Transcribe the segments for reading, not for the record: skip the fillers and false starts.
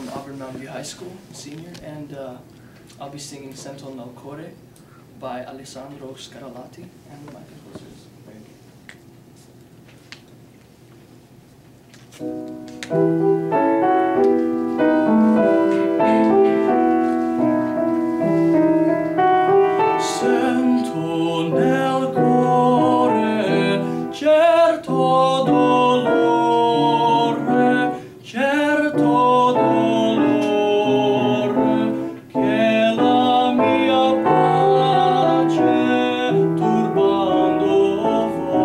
from Auburn Mountain View High School, senior, and I'll be singing Sento nel Cuore by Alessandro Scarlatti, and my composer is Sento nel cuore certo dolore, certo dolore, che la mia pace turbando va.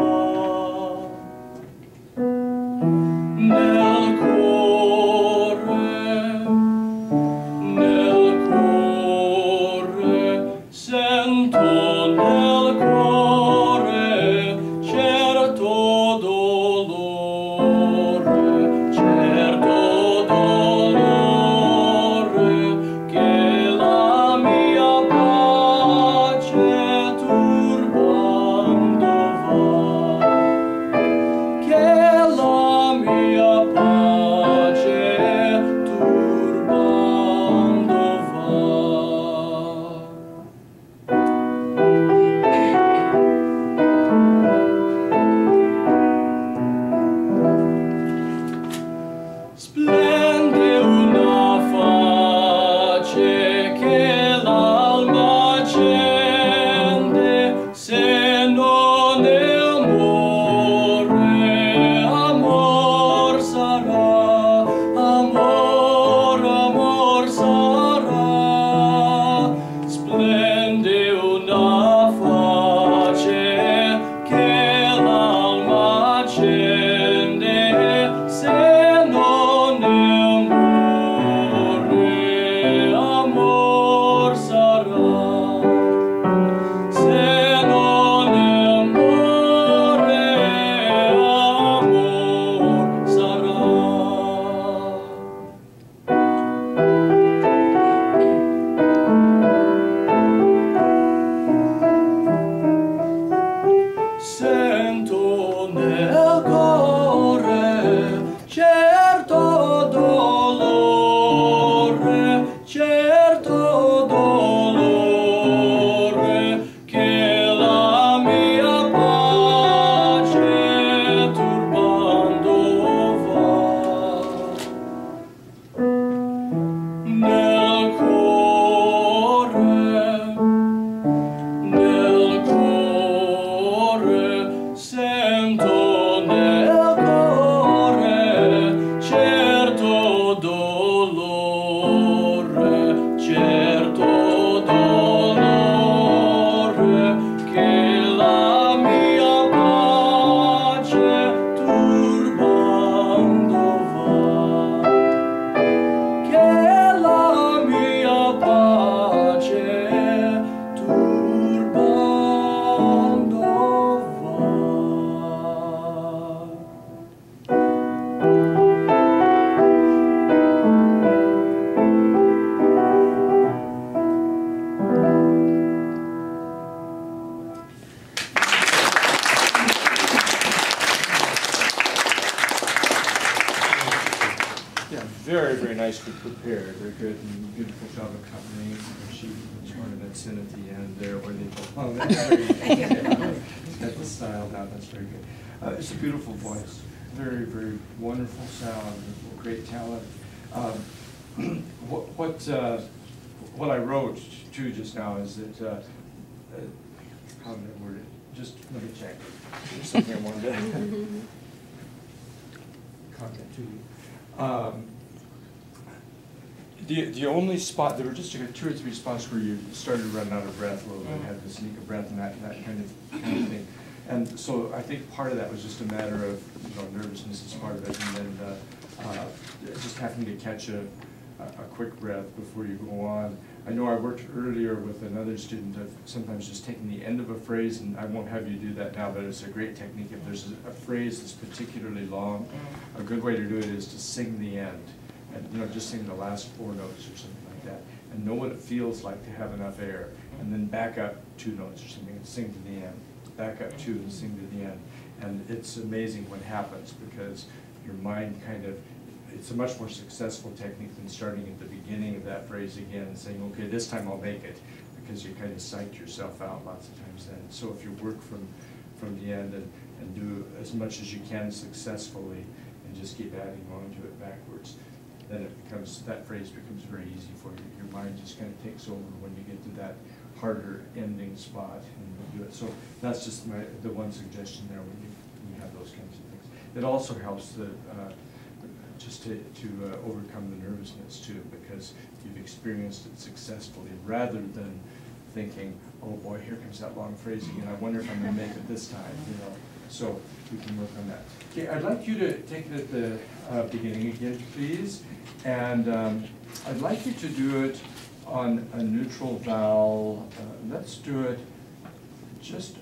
Nel cuore, sento nel cuore certo dolore, certo dolore, che la mia pace turbando va, che la mia pace turbando va. Splende una face che l'alma accende, se non è amore, amor sarà, amor sarà. Splende una face che l'alma accende, se non è amore, amor sarà. Se non è amore, amor sarà. Sento nel cuore certo dolore, certo dolore, che la mia pace turbando va. Nel cuore, sento nel cuore certo dolore, certo dolore, che la mia pace turbando va, che la mia pace turbando va. Yeah, very, very nicely prepared. Very good and beautiful job accompanying. She sort of that sin at the end there where they go, oh, that's very good. Got the style now, that's very good. It's a beautiful voice. Very, very wonderful sound, great talent. What I wrote too just now is that, how did I word it? Just let me check. There's something I wanted to content to you. The only spot, there were just 2 or 3 spots where you started to run out of breath a little bit, had the sneak of breath and that kind of thing. And so I think part of that was just a matter of, nervousness is part of it, and then just having to catch a quick breath before you go on. I know I worked earlier with another student of sometimes just taking the end of a phrase, and I won't have you do that now, but it's a great technique. If there's a phrase that's particularly long, a good way to do it is to sing the end. And just sing the last 4 notes or something like that, and know what it feels like to have enough air, and then back up 2 notes or something and sing to the end. Back up 2 and sing to the end. And it's amazing what happens, because your mind kind of it's a much more successful technique than starting at the beginning of that phrase again and saying, okay, this time I'll make it, because you kind of psych yourself out lots of times then. So if you work from the end and do as much as you can successfully and just keep adding on to it backwards, then it becomes, that phrase becomes very easy for you. Your mind just kind of takes over when you get to that harder ending spot and you do it. So that's just the one suggestion there when you have those kinds of things. It also helps just to overcome the nervousness too, because you've experienced it successfully rather than thinking, oh boy, here comes that long phrase again. I wonder if I'm going to make it this time, you know. So we can work on that. Okay, I'd like you to take it at the beginning again, please. And I'd like you to do it on a neutral vowel. Let's do it just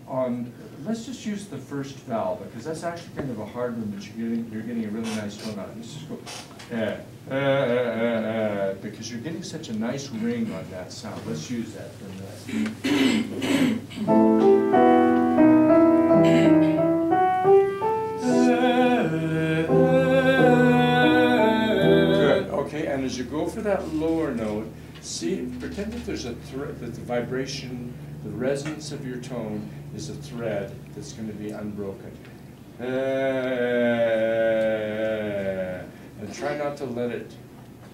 on, let's just use the first vowel, because that's actually kind of a hard one, but you're getting a really nice tone on it. Let's just go, because you're getting such a nice ring on that sound. Let's use that for a minute. Good, okay, and as you go for that lower note, see, pretend that there's a thread, that the vibration, the resonance of your tone is a thread that's going to be unbroken. And try not to let it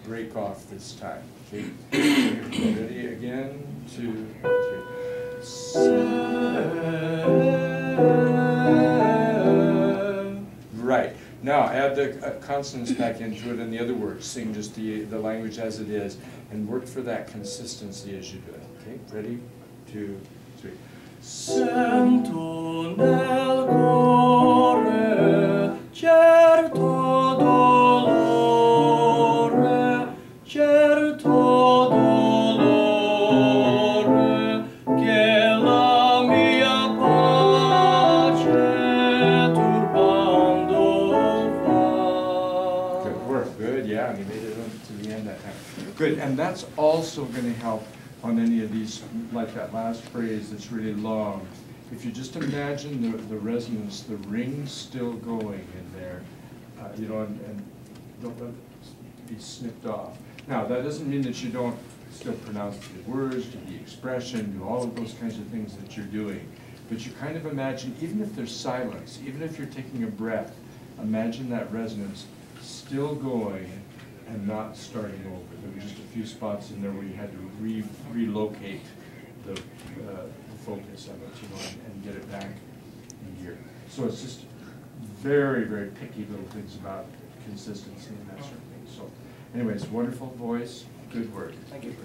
break off this time. Okay? Ready? Again, 2, 3. Right. Now add the consonants back into it and the other words. Sing just the language as it is and work for that consistency as you do it. Okay? Ready? 2, 3. Sento nel cuore certo dolore, certo dolore, che la mia pace turbando va. Good work. Good. Yeah, and you made it up to the end that time. Good. And that's also going to help on any of these, like that last phrase that's really long. If you just imagine the resonance, the ring's still going in there, you know, and don't let it be snipped off. Now, that doesn't mean that you don't still pronounce the words, do the expression, do all of those kinds of things that you're doing. But you kind of imagine, even if there's silence, even if you're taking a breath, imagine that resonance still going and not starting over. There were just a few spots in there where you had to relocate the focus of it, you know, and get it back in gear. So it's just very, very picky little things about consistency and that sort of thing. So anyways, wonderful voice, good work. Thank you.